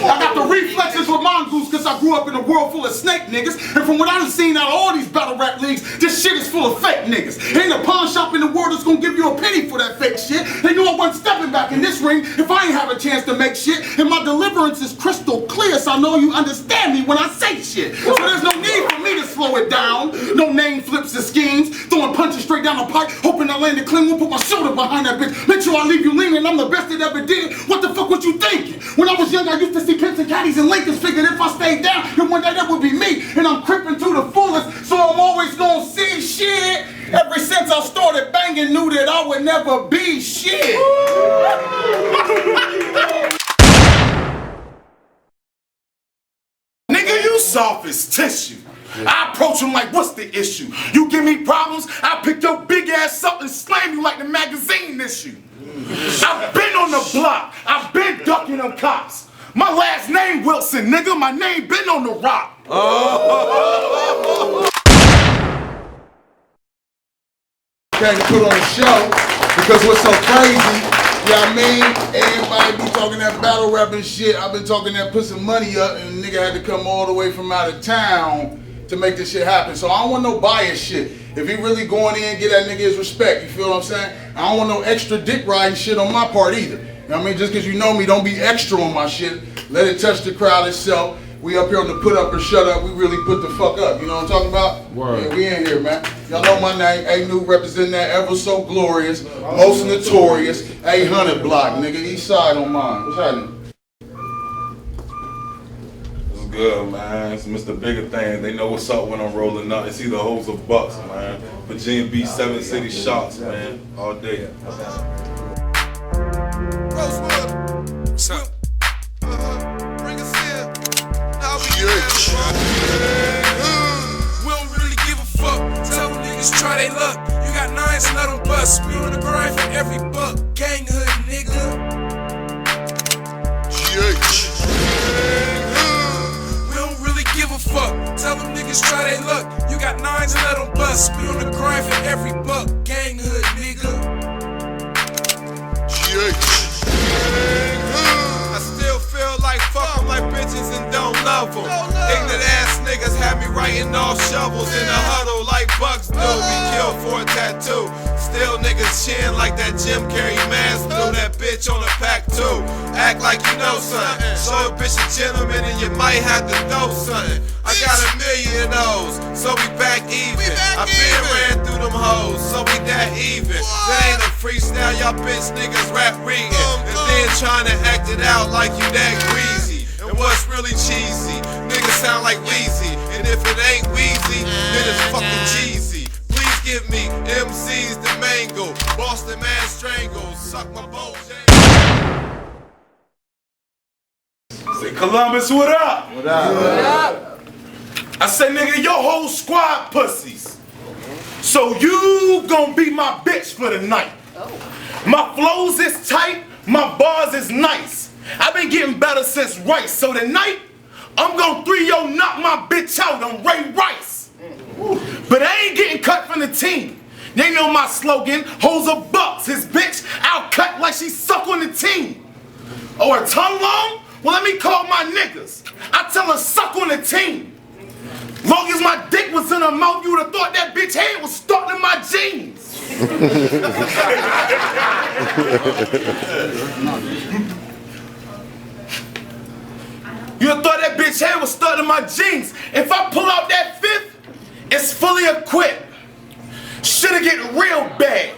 I got the reflexes with mongoose because I grew up in a world full of snake niggas. And from what I done seen out of all these battle rap leagues, this shit is full of fake niggas. Ain't a pawn shop in the world that's gonna give you a penny for that fake shit. They knew I wasn't stepping back in this ring if I ain't have a chance to make shit. And my deliverance is crystal clear, so I know you understand me when I say shit. So there's no need for me to slow it down. No name flips and schemes. Throwing punches straight down the pipe, hoping I land it clean. We'll put my shoulder behind that bitch. Make sure I leave you leaning. I'm the best that ever did. What the fuck was you thinking? When I was young, I used to see Pimps and Caddies and Lincolns. Figured if I stayed down, then one day that would be me. And I'm crippin' to the fullest, so I'm always gonna see shit. Ever since I started banging, knew that I would never be shit. Nigga, you soft as tissue. I approach him like, what's the issue? You give me problems, I pick your big ass up and slam you like the magazine issue. I've been on the block, I've been ducking them cops. My last name Wilson, nigga, my name been on the rock. Came to put on a show because what's so crazy, you know what I mean? Everybody be talking that battle rapping shit. I've been talking that put some money up and the nigga had to come all the way from out of town to make this shit happen. So I don't want no bias shit. If he really going in, get that nigga his respect, you feel what I'm saying? I don't want no extra dick riding shit on my part either. You know what I mean? Just cause you know me, don't be extra on my shit. Let it touch the crowd itself. We up here on the put up or shut up, we really put the fuck up. You know what I'm talking about? Word. Yeah, we in here, man. Y'all know my name, Anue representing that ever so glorious, most notorious, 800 block, nigga. East side on mine. What's happening? Good, man. It's Mr. Biggerthings. They know what's up when I'm rolling up. It's either hoes or bucks, man. Virginia Beach, 7 City shots, man. All day. Rosewood, what's up? Bring us in. Now we don't really give a fuck. Tell them niggas try they luck. You got nines and let them bust. We on the grind for every buck. Gang hood, nigga. Give a fuck. Tell them niggas try they luck. You got nines and let them bust. We on the grind for every buck. Gang hood, nigga. I still feel like fuck 'em like bitches and don't love them. Ignorant ass niggas have me writing off shovels in a huddle like Bucks do. Be killed for a tattoo. Still niggas chin like that Jim Carrey mask. Threw that bitch on a pack too. Act like you know something. Show a bitch a gentleman and you might have to know something. I got a million of those, so we back even. I been ran through them hoes, so we that even. That ain't a freestyle, y'all bitch niggas rap reading. And then trying to act it out like you that greasy. And what's really cheesy, niggas sound like Weezy. And if it ain't Weezy, then it's fucking cheesy. Please give me MC's the mango. Boston man strangle, suck my bones. Say Columbus, what up? What up? What up? I say, nigga, your whole squad pussies. So you gon' be my bitch for the night. My flows is tight, my bars is nice. I've been getting better since Rice. So tonight, I'm gon' 3-0 knock my bitch out on Ray Rice. But I ain't getting cut from the team. They know my slogan, hoes are bucks. His bitch out cut like she suck on the team. Oh, her tongue long? Well, let me call my niggas. I tell her suck on the team. Long as my dick was in her mouth, you would have thought that bitch head was stuck in my jeans. You would have thought that bitch head was stuck in my jeans. If I pull out that fifth, it's fully equipped. Shoulda get real bad.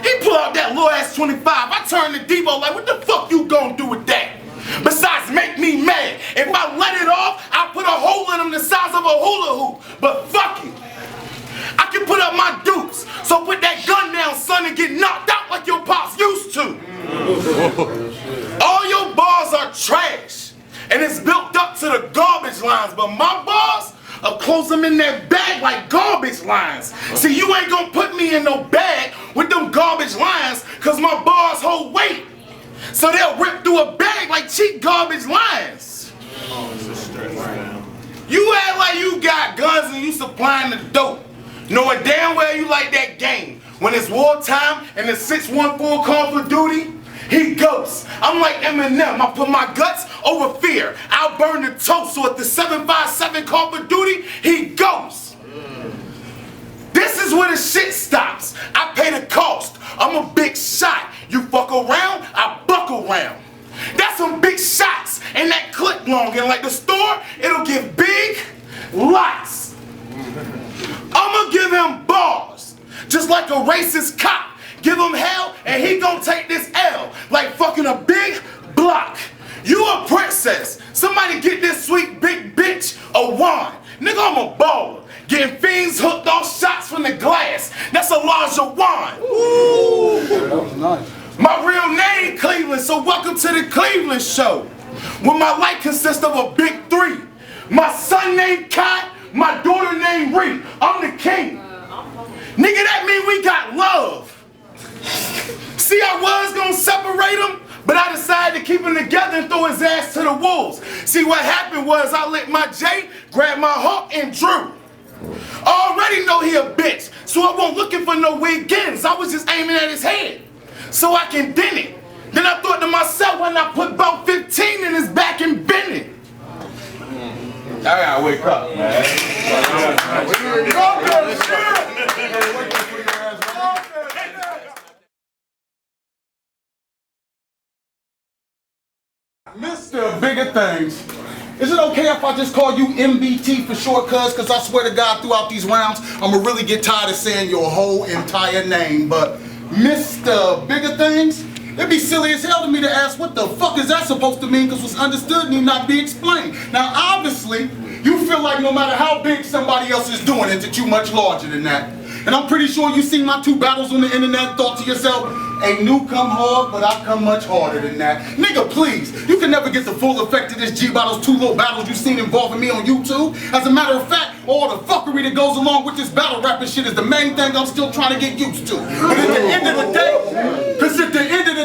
He pull out that little ass 25. I turn to Debo like, what the fuck you gonna do with that? Besides, make me mad. If I let it off, I put a hole in him the size of a hula hoop. But fuck it. I can put up my dukes. So put that gun down, son, and get knocked out like your pops used to. All your bars are trash. And it's built up to the garbage lines. But my bars, I'll close them in that bag like garbage lines. See, you ain't gonna put me in no bag with them garbage lines, cause my bars hold weight. So they'll rip through a bag like cheap garbage lines. You act like you got guns and you supplying the dope, knowing damn well you like that game. When it's wartime and the 614 call for duty, he ghosts. I'm like Eminem, I put my guts over fear. I'll burn the toast, so at the 757 call for duty, he goes. This is where the shit stops. I pay the cost. I'm a big shot. You fuck around, I buck around. That's some big shots, and that clip long. And like the store, it'll give big lots. I'ma give him bars, just like a racist cop. Give him hell, and he gon' take this L, like fucking a big block. You a princess. Somebody get this sweet big bitch a wine. Nigga, I'm a baller. Getting fiends hooked off shots from the glass. That's a larger wine. Ooh. That was nice. My real name Cleveland, so welcome to the Cleveland show. Where my life consists of a big three. My son named Kai, my daughter named Ree. I'm the king. Nigga, that mean we got love. See, I was gonna separate them, but I decided to keep him together and throw his ass to the wolves. See, what happened was I lit my J, grabbed my hawk, and drew. I already know he a bitch, so I wasn't looking for no weekends. I was just aiming at his head, so I can dent it. Then I thought to myself, why not put about 15 in his back and bend it? I gotta wake up, man. Mr. Biggerthings, is it okay if I just call you MBT for short, cuz? Because I swear to God, throughout these rounds, I'm gonna really get tired of saying your whole entire name. But Mr. Biggerthings, it'd be silly as hell to me to ask what the fuck is that supposed to mean, because what's understood need not be explained. Now, obviously, you feel like no matter how big somebody else is doing it, that you much larger than that. And I'm pretty sure you seen my 2 battles on the internet and thought to yourself, ain't new come hard, but I come much harder than that. Nigga, please, you can never get the full effect of this G by those 2 little battles you seen involving me on YouTube. As a matter of fact, all the fuckery that goes along with this battle rapping shit is the main thing I'm still trying to get used to. But at the end of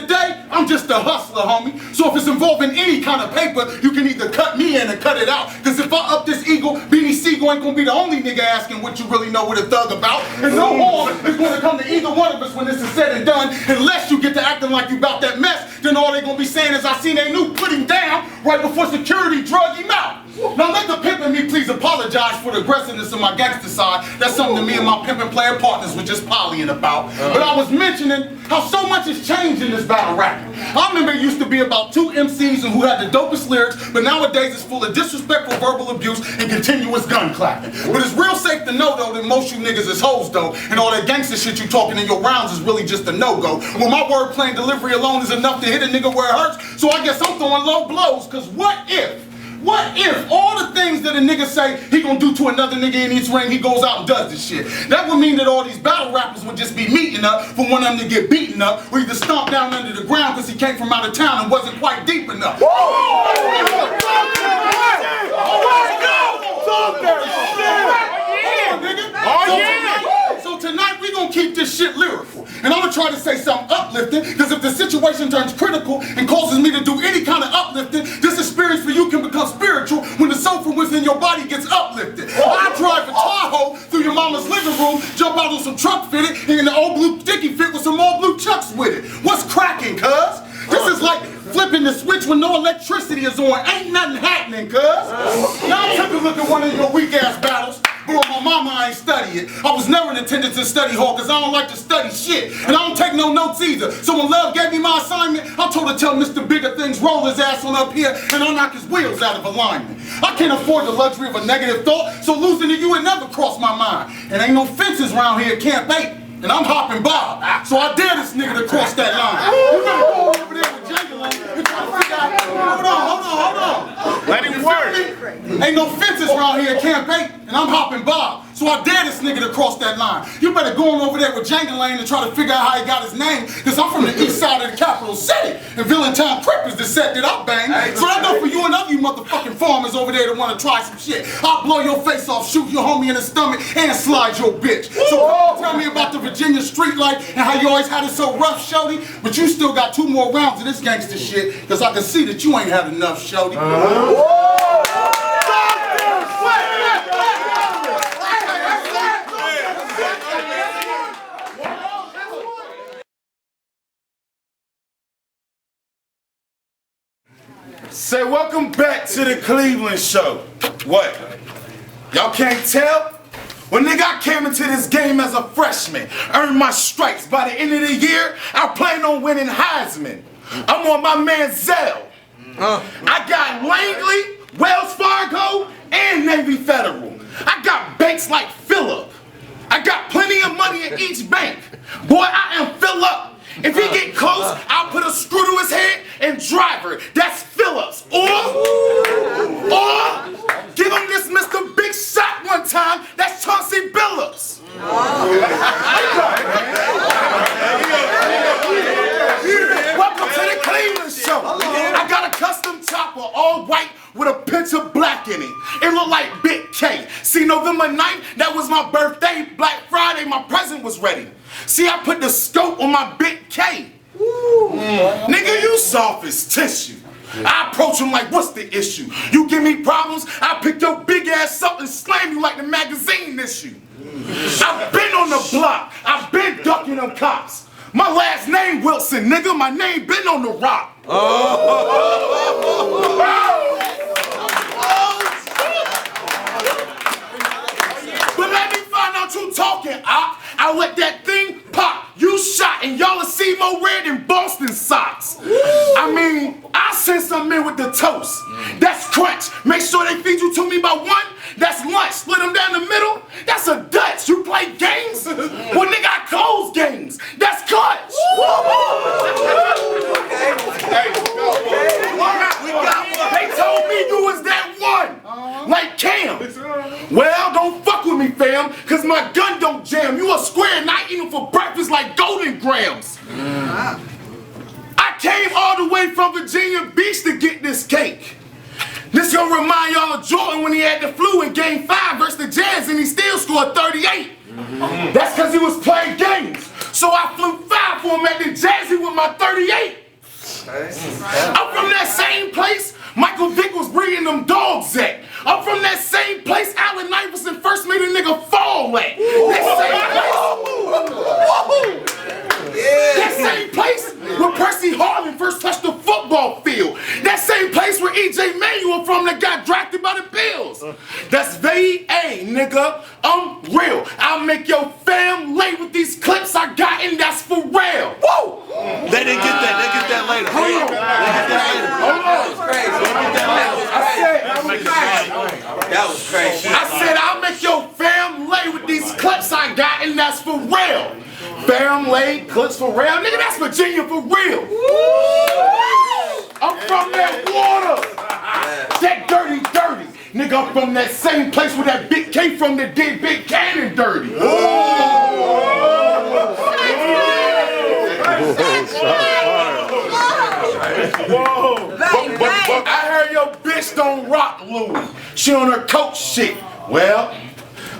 the day, I'm just a hustler, homie. So if it's involving any kind of paper, you can either cut me in or cut it out. Cause if I up this eagle, Beanie Siegel ain't gonna be the only nigga asking what you really know what a thug about. And no harm is gonna come to either one of us when this is said and done. Unless you get to acting like you about that mess, then all they gonna be saying is I seen they knew put him down right before security drug him out. Now let the pimp and me please apologize for the aggressiveness of my gangster side. That's something that me and my pimpin' player partners were just polying about. But I was mentioning how so much has changed in this battle rapping. I remember it used to be about 2 MCs who had the dopest lyrics, but nowadays it's full of disrespectful verbal abuse and continuous gun clapping. But it's real safe to know though that most you niggas is hoes though, and all that gangster shit you talking in your rounds is really just a no-go. Well, my wordplay and delivery alone is enough to hit a nigga where it hurts, so I guess I'm throwing low blows, cause what if all the things that a nigga say he gonna do to another nigga in his ring, he goes out and does this shit? That would mean that all these battle rappers would just be meeting up for one of them to get beaten up, or either stomp down under the ground because he came from out of town and wasn't quite deep enough. So tonight we gonna keep this shit lyrical. And I'm gonna try to say something uplifting, because if the situation turns critical and causes me to do any kind of uplifting, this experience for you can become spiritual when the soul from within your body gets uplifted. I drive a Tahoe through your mama's living room, jump out on some truck fitted, and in the old blue sticky fit with some all blue chucks with it. What's cracking, cuz? This is like flipping the switch when no electricity is on. Ain't nothing happening, cuz. Now took a look at one of your weak ass battles. But my mama, I ain't study it. I was never in attendance in study hall because I don't like to study shit. And I don't take no notes either. So when Love gave me my assignment, I told her to tell Mr. Biggerthings roll his ass on up here and I'll knock his wheels out of alignment. I can't afford the luxury of a negative thought, so losing to you would never cross my mind. And ain't no fences around here at Camp 8. And I'm hopping Bob. So I dare this nigga to cross that line. You better go over there with Jangling and try to figure out. Hold on. Let him work. Ain't no fences around here at Camp 8, and I'm hopping Bob. So I dare this nigga to cross that line. You better go on over there with Jangling and try to figure out how he got his name, because I'm from the east side of the capital city, and Villaintown Crip is the set that I bang. So I know for you and other you motherfucking farmers over there that want to try some shit. I'll blow your face off, shoot your homie in the stomach, and slide your bitch. So come on, tell me about the Virginia street life and how you always had it so rough, shorty, but you still got 2 more rounds of this gangster shit, because I can see that you ain't had enough, shorty. Say welcome back to the Cleveland show. What? Y'all can't tell? Well, nigga, I came into this game as a freshman, earned my stripes. By the end of the year, I plan on winning Heisman. I'm on my man Zell. I got Langley, Wells Fargo, and Navy Federal. I got banks like Phillip. I got plenty of money in each bank. Boy, I am Phillip. If he get close, I'll put a screw to his head and drive her. That's Phillips. Or give him this Mr. Big Shot one time. That's Chauncey Billups. Welcome to the Cleveland show. I got a custom chopper, all white with a pinch of black in it. It looked like Big K. See, November 9th, that was my birthday. Black Friday, my present was ready. See, I put the scope on my Big K. Nigga, you soft as tissue. I approach him like, what's the issue? You give me problems, I pick your big ass up and slam you like the magazine issue. I've been on the block, I've been ducking them cops. My last name Wilson, nigga, my name been on the rock. But let me find out you talking, Op. I let that thing pop. You shot and y'all will see more red than Boston socks. I mean, I send some in with the toast. That's crunch. Make sure they feed you to me by one. That's lunch. Split them down the middle. That's a Dutch. You play games? Well, nigga, I close games. That's clutch. They told me you was that one. Like Cam. Well, don't fuck with me, fam, cause my gun don't jam. You a square and I eat them for breakfast like Golden Grams. I came all the way from Virginia Beach to get this cake. This gonna remind y'all of Jordan when he had the flu in Game 5 versus the Jazz and he still scored 38. That's cause he was playing games. So I flew 5 for him at the Jazzy with my 38. I'm from that same place Michael Vick was breeding them dogs at. I'm from that same place Allen Iverson first made a nigga fall at. That same place where Percy Harvin first touched the football field. That same place where E.J. Manuel from that got drafted by the Bills. That's V.A., nigga. I'm real. I'll make your fam lay with these clips I got, and that's for real. Woo! They didn't get that. They get that later. Hold on. That was crazy. I said I'll make your fam lay with these clips I got, and that's for real. Fam lay clips for real, nigga. That's Virginia for real. I'm from that water, that dirty. Nigga, I'm from that same place where that Big K from that did Big Cannon dirty. But I heard your bitch don't rock Louis. She on her coach shit. Well,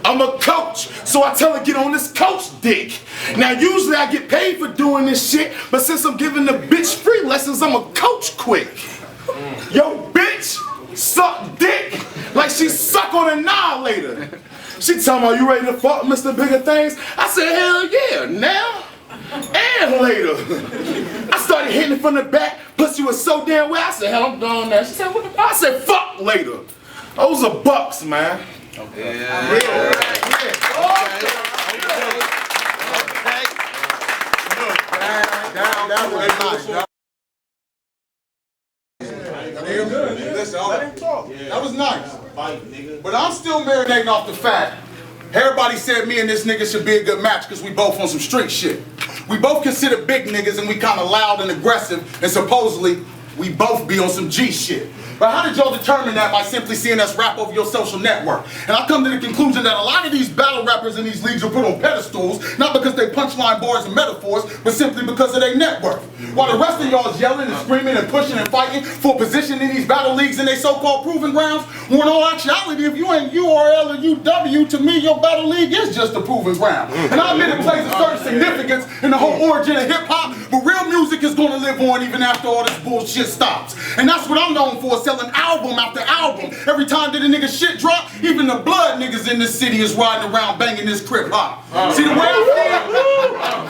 I'm a coach, so I tell her get on this coach dick. Now usually I get paid for doing this shit, but since I'm giving the bitch free lessons, I'm a coach quick. Yo bitch suck dick like she suck on Annihilator. She tell me, are you ready to fuck Mr. Biggerthings? I said, hell yeah, now and later. I started hitting it from the back, pussy was so damn wet, I said, hell, I'm done now. She said, what the fuck? I said, fuck later. Those are bucks, man. Yeah. That was nice. That was nice. But I'm still marinating off the fact. Everybody said me and this nigga should be a good match because we both on some street shit. We both consider big niggas and we kind of loud and aggressive, and supposedly we both be on some G shit. But how did y'all determine that? By simply seeing us rap over your social network. And I've come to the conclusion that a lot of these battle rappers in these leagues are put on pedestals, not because they punchline bars and metaphors, but simply because of their network. While the rest of y'all is yelling and screaming and pushing and fighting for position in these battle leagues and they so-called proving grounds, when in all actuality, if you ain't URL or UW, to me your battle league is just a proving ground. And I admit it plays a certain significance in the whole origin of hip-hop, but real music is going to live on even after all this bullshit shit stops. And that's what I'm known for, selling album after album. Every time that a nigga shit drop, even the blood niggas in this city is riding around banging this crib hop. See the way I see it?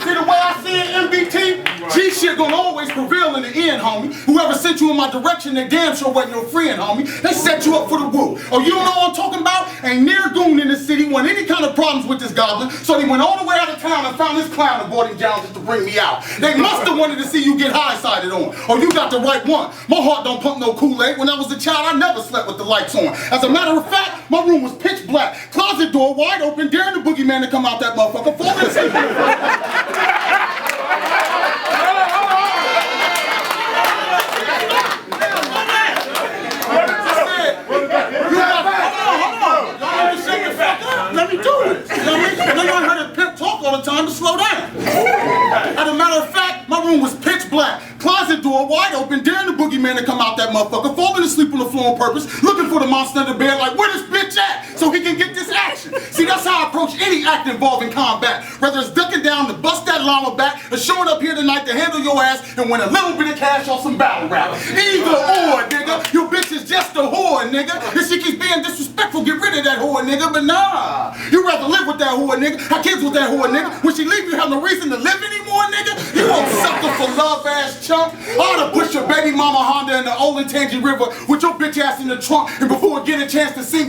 See the way I see it, MBT? G shit gonna always prevail in the end, homie. Whoever sent you in my direction, they damn sure wasn't your friend, homie. They set you up for the woo. Oh, you don't know what I'm talking about? Ain't near goon in the city want any kind of problems with this goblin, so they went all the way out of town and found this clown and brought him down just to bring me out. They must have wanted to see you get high-sided on. Oh, you got the right one. My heart don't pump no Kool-Aid. When I was a child, I never slept with the lights on. As a matter of fact, my room was pitch black. Closet door wide open, daring the boogeyman to come out that motherfucker. Falling asleep. Let me do it. You know what I mean? I know you ain't heard a pimp talk all the time to slow down. As a matter of fact, my room was pitch black. Closet door wide open, daring the boogeyman to come out that motherfucker, falling asleep on the floor on purpose, looking for the monster in the bed like, where this bitch at? So he can get this action. See, that's how I approach any act involving combat. Whether it's ducking down to bust that llama back or showing up here tonight to handle your ass and win a little bit of cash off some battle rap. Either or, nigga. Your bitch is just a whore, nigga. If she keeps being disrespectful, get rid of that whore, nigga. But nah, you rather live with that whore, nigga. Have kids with that whore, nigga. When she leave, you have no reason to live anymore, nigga. You won't sucker for love ass chump. I ought to push your baby mama Honda in the Olentangy River with your bitch ass in the trunk, and before it get a chance to sing,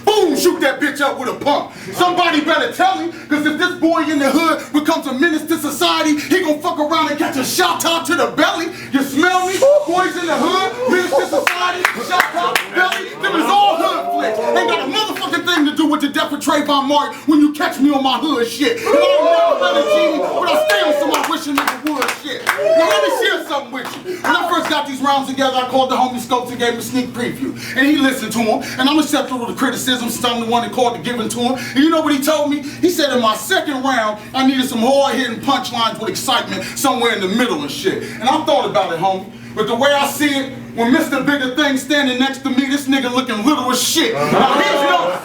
boom, shoot that bitch up with a pump. Somebody better tell him, because if this boy in the hood becomes a menace to society, he gon' fuck around and catch a shot top to the belly. You smell me? Boys in the hood, menace to society, shot top, belly. Them is all hood flicks. Ain't got a motherfucking thing to do with the death of Trayvon Martin when you catch me on my hood shit. And I don't never let a genie, but I stay on some I wish a nigga would shit. Now let me share something with you. When I first got these rounds together, I called the homie Scopes and gave him a sneak preview. And he listened to him, and I'm acceptable to criticism, so I'm the one that called to give it to him. And you know what he told me? He said in my second round, I needed some hard-hitting punchlines with excitement somewhere in the middle and shit. And I thought about it, homie. But the way I see it, when Mr. Biggerthings standing next to me, this nigga looking little as shit. Now he's no...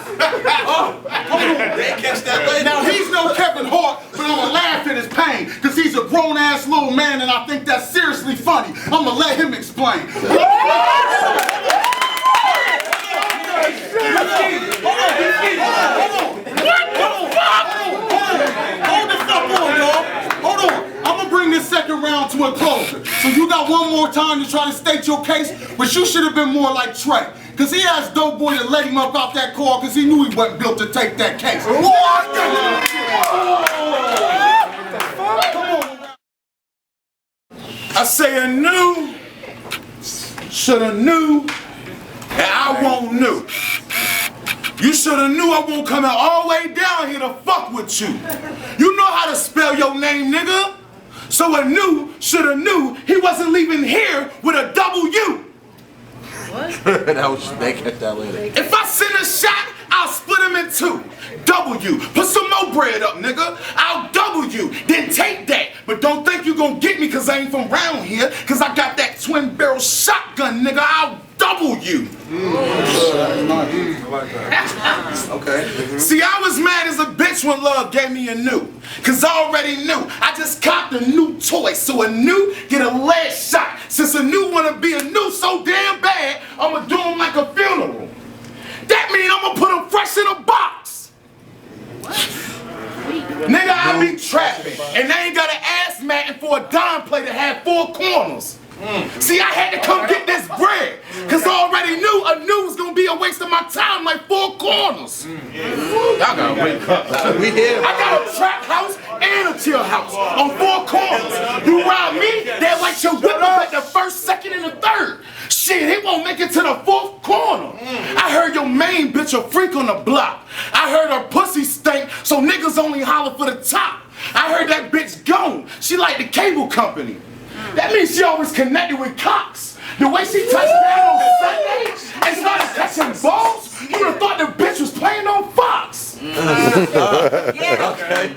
Now he's no Kevin Hart, but I'ma laugh at his pain, cause he's a grown-ass little man and I think that's seriously funny. I'ma let him explain. Hold the fuck on, y'all. Hold on. I'm gonna bring this second round to a closure. So you got one more time to try to state your case, but you should have been more like Trey. Cause he asked Dope Boy to let him up out that car cause he knew he wasn't built to take that case. I say Anue shoulda knew, and I won't knew. You shoulda knew I won't come out all the way down here to fuck with you. You know how to spell your name, nigga. So Anue shoulda knew he wasn't leaving here with a W. That was, they catch that later. If I send a shot, I'll split him in two. W. Put some more bread up, nigga. I'll W. Then take that. But don't think you gonna get me cause I ain't from around here. Cause I got that twin barrel shotgun, nigga. I'll double you. Okay. See, I was mad as a bitch when Love gave me Anue. Cause I already knew. I just copped a new toy. So Anue get a lead shot. Since Anue wanna be Anue so damn bad, I'ma do him like a funeral. That means I'ma put him fresh in a box. Nigga, I be trapping. And they ain't got an ass matting for a dime plate that had 4 corners. See, I had to come get this bread, cause I already knew Anue was gonna be a waste of my time like 4 corners. Y'all gotta wake up. We here. I got a trap house and a chill house on 4 corners. You rob me, they'll light your whip up at the 1st, 2nd, and the 3rd. Shit, he won't make it to the 4th corner. I heard your main bitch a freak on the block. I heard her pussy stink, so niggas only holler for the top. I heard that bitch gone. She like the cable company. That means she always connected with cocks. The way she touched down on Sunday and started catching balls, you would have thought the bitch was playing on Fox. Yeah. Okay.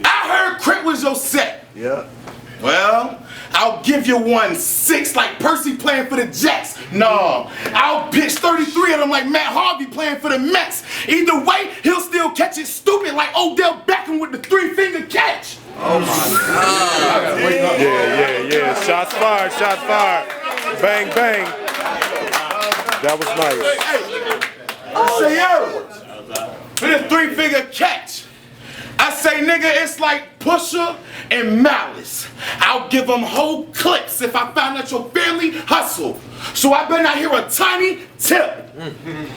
I heard Crit was your set. Yeah. Well, I'll give you 1-6 like Percy playing for the Jets. No, I'll pitch 33 of them like Matt Harvey playing for the Mets. Either way, he'll still catch it stupid like Odell Beckham with the 3-finger catch. Oh my God. Yeah. Shots fired, shots fired. Bang, bang. That was nice. I say, yo, for the 3-figure catch. I say, nigga, it's like Pusha and Malice. I'll give them whole clips if I found out your family hustle. So I better not hear a tiny tip.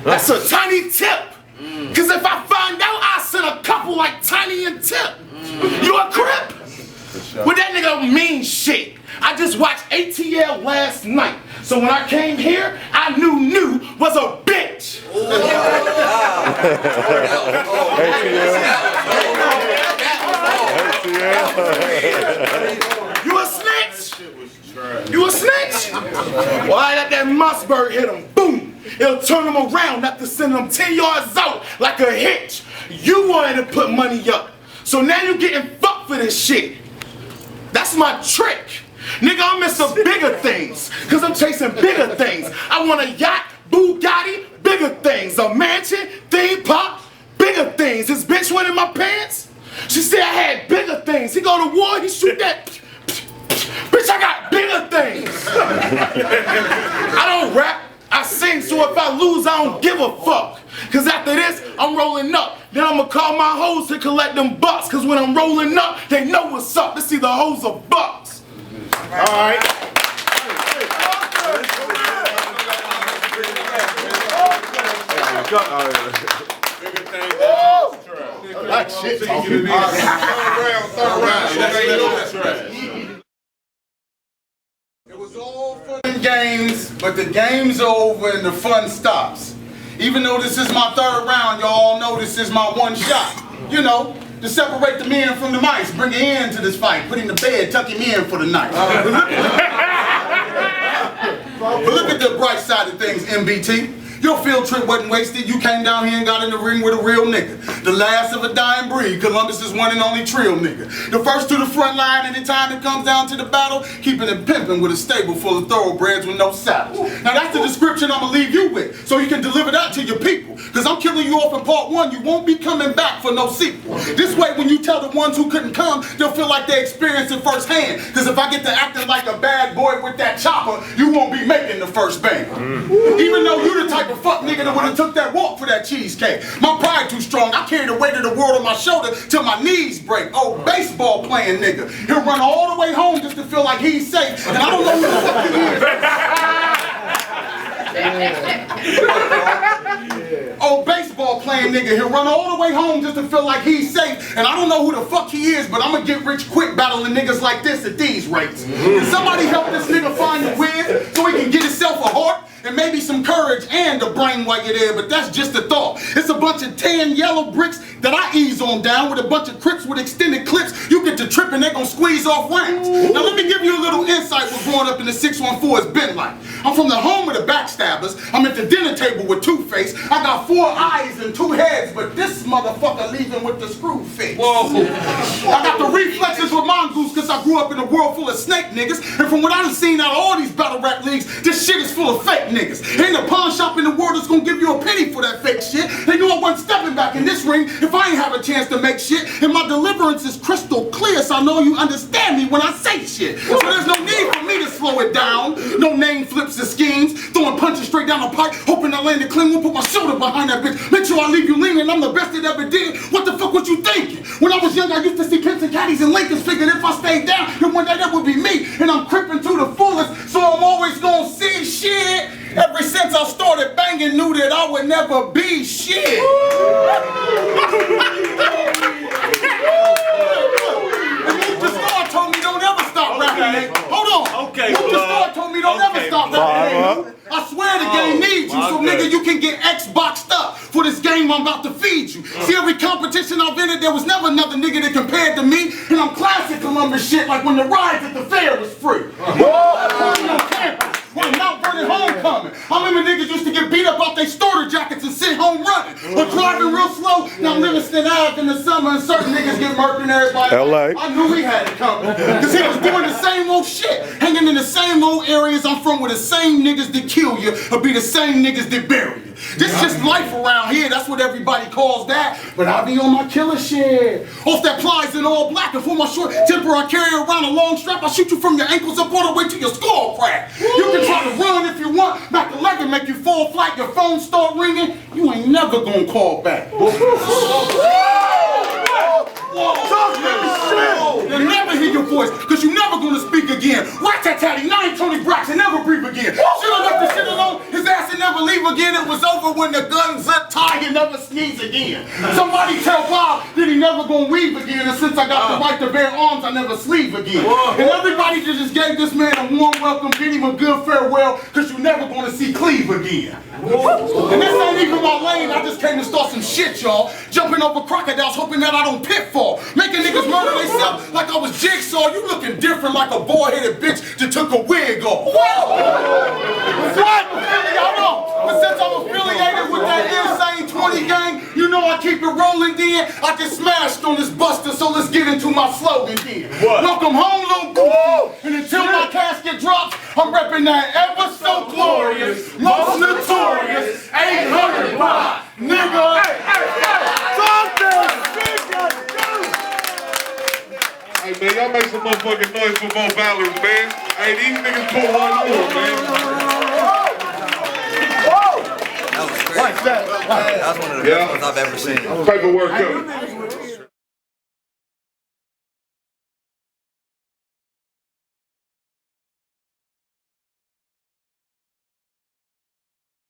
That's a tiny tip. Cause if I find out, I send a couple like Tiny and Tip. You a crip? Well, that nigga mean shit. I just watched ATL last night. So when I came here, I knew was a bitch. You a snitch? You a snitch? Well, I let that Mossberg hit him. Boom. It'll turn him around after sending him 10 yards out like a hitch. You wanted to put money up. So now you getting fucked for this shit. That's my trick. Nigga, I'm Mr. Biggerthings. Cause I'm chasing bigger things. I want a yacht, Bugatti, bigger things. A mansion, theme park, bigger things. This bitch went in my pants. She said I had bigger things. He go to war, he shoot that. Bitch, I got bigger things. I don't rap, I sing, so if I lose, I don't give a fuck. Cause after this, I'm rolling up. Then I'ma call my hoes to collect them bucks. Cause when I'm rolling up, they know what's up. It's either hoes or bucks. Alright. That shit talking. It was all fun and games, but the game's over and the fun stops. Even though this is my 3rd round, y'all know this is my one shot. You know, to separate the men from the mice, bring an end to this fight, put him to bed, tuck him in for the night. But look at the bright side of things, MBT. Your field trip wasn't wasted. You came down here and got in the ring with a real nigga. The last of a dying breed. Columbus is one and only trill nigga. The first to the front line anytime it comes down to the battle, keeping it pimping with a stable full of thoroughbreds with no saddles. Now that's the description I'm gonna leave you with, so you can deliver that to your people. Cause I'm killing you off in part 1, you won't be coming back for no sequel. This way when you tell the ones who couldn't come, they'll feel like they experienced it firsthand. Cause if I get to acting like a bad boy with that chopper, you won't be making the first bang. Even though you the type of fuck nigga that would've took that walk for that cheesecake. My pride too strong, I carry the weight of the world on my shoulder till my knees break. Oh, baseball playing nigga. He'll run all the way home just to feel like he's safe, and I don't know who the fuck he is. Oh, baseball playing nigga. He'll run all the way home just to feel like he's safe, and I don't know who the fuck he is, but I'm gonna get rich quick battling niggas like this at these rates. Can somebody help this nigga find the wig so he can get himself a heart? And maybe some courage and a brain while you're there, but that's just a thought. It's a bunch of tan yellow bricks that I ease on down with a bunch of crips with extended clips. You get to tripping, they gon' squeeze off rounds. Now let me give you a little insight what growing up in the 614 has been like. I'm from the home of the backstabbers. I'm at the dinner table with Two-Face. I got 4 eyes and 2 heads, but this motherfucker leaving with the screw face. Whoa. I got the reflexes with mongoose cause I grew up in a world full of snake niggas. And from what I done seen out of all these battle rap leagues, this shit is full of fake niggas. Ain't a pawn shop in the world that's gonna give you a penny for that fake shit. They knew I wasn't stepping back in this ring if I ain't have a chance to make shit. And my deliverance is crystal clear, so I know you understand me when I say shit. So there's no need for me to slow it down. No name flips and schemes, throwing punches straight down the pipe, hoping I land it clean. We'll put my shoulder behind that bitch, make sure I leave you leaning. I'm the best that ever did. What the fuck was you thinking? When I was young, I used to see Pimps and Caddies and Lincolns, figured if I stayed down, then one day that would be me. And I'm crippin' to the fullest, so I'm always gonna see shit. Ever since I started banging, knew that I would never be shit. And Luke the Star told me don't ever stop rapping, nigga. Hold on. Okay. Luke the Star told me don't ever stop rapping, nigga. I swear the game needs you, so nigga, you can get Xboxed up for this game I'm about to feed you. See, every competition I've entered, there was never another nigga that compared to me, and I'm classic Columbus shit, like when the rides at the fair was free. On campus, when Mount Vernon homecoming, I remember niggas used to get beat up out their starter jackets and sit home running, or drive driving real slow. Now Livingston Ave in the summer and certain niggas get murked and everybody. LA. I knew he had it coming. Cause he was doing the same old shit. Hanging in the same old areas I'm from where the same niggas that kill you will be the same niggas that bury you. This is just life around here. That's what everybody calls that. But I be on my killer shit. Off that plies in all black. And for my short temper, I carry around a long strap. I shoot you from your ankles up all the way to your skull crack. You can try to run if you want. Back 11 make you fall flat. Your phone start ringing. You ain't never gonna call back. You'll never hear your voice, cause you never gonna speak again. Rat-tat-tatty, 9 Tony Braxton, never breathe again. Should've left the shit alone, his ass would never leave again. It was over when the gun zip tied and never sneeze again. Somebody tell Bob that he never gonna weave again, and since I got the right to bear arms, I never sleeve again. And everybody just gave this man a warm welcome, bid him a good farewell, cause you never gonna see Cleve again. And this ain't even my lane, I just came to start some shit, y'all. Jumping over crocodiles, hoping that I don't pitfall. Making niggas murder themselves like I was Jigsaw. You looking different like a boy-headed bitch that took a wig off. But since I'm affiliated with that insane 20 gang, you know I keep it rolling then. I get smashed on this buster, so let's get into my slogan then. Welcome home, little boo. And until my casket drops, I'm repping that ever so glorious, most notorious 800 watt nigga. Hey man, y'all make some motherfucking noise for Mo Valors, man. Hey, these niggas pull one more, man. That was crazy. That was one of the best ones I've ever seen. Paperwork up.